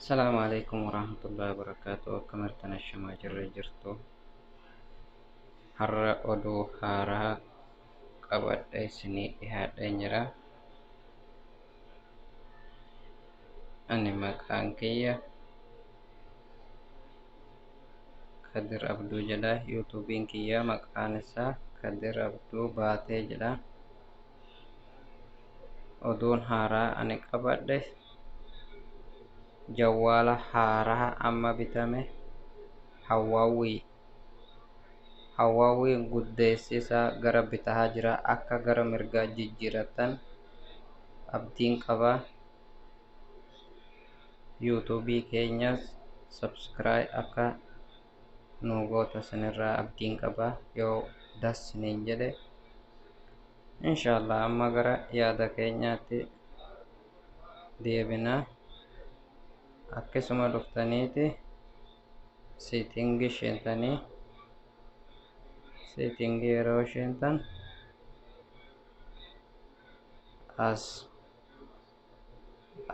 Assalamualaikum warahmatullahi wabarakatuh. Kamartana shamaa jirre jirtu har'a oduu haaraa qabadhee isinii dhiyaadhee jira. Ani maqaan kiyya Kadir Abduu jedha. Yuutuubiin kiyya maqaan isaa Kadir Abduu Baatee jedha. Oduun haaraa ani qabadhe jawwaala haaraa amma bitame Hawwaawwiin guddeessi isaa gara bitaa jira, akka gara mirgaa jijjiiratan abdiin qaba. Yuutuubii keenyas subscribe akka nu goota sanirraa abdiin qaba yoo dasniin jedhe. Inshallah amma gara yaada keenyaatti deebina. Akkasuma dhuftaniiti seetingii isheentanii seetingii yeroo isheentan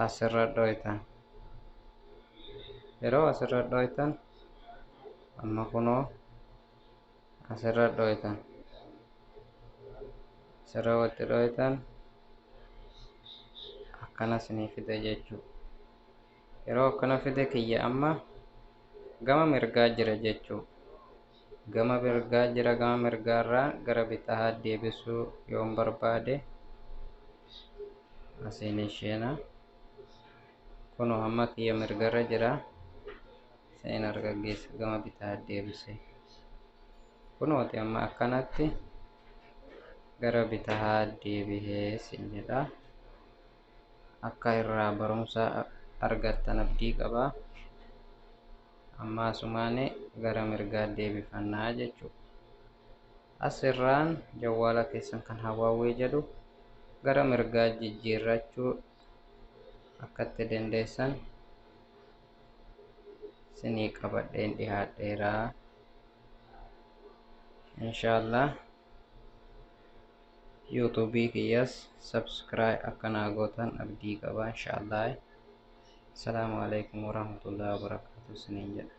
asirra dhoytan. Yeroo asirra dhoytan amma kunoo asirra dhoytan. Asirra watti dhoytan akkana isinii fide jechuu. Yeroo akkana fide kiyya amma gama mirgaa jira jechuu. Gama mirgaa jira. Gama mirgaarraa gara bitaa deebisuu yoon barbaade asiin isheena. Kunoo amma kiyya mirgarra jira. Seen argaggeessa gama bitaa deebise. Kunooti amma akkanatti gara bitaa deebihee sin jedha. Akka irraa barumsa argattan abdii qaba. Ammaasumaani gara mirgaa deebifannaa jechuu. Asirraan jawwaala keessan kan Hawwaawwii jedhu gara mirgaa jijjiirrachuu akkatti dandeessan isinii qabadheen dhiyaadheeraa. Inshallah yuutuubii kiyyas subscribe akka naa gootan abdii qaba inshallah. Assalamu alaikum warahmatullahi wabarakatuh isiniin jedha.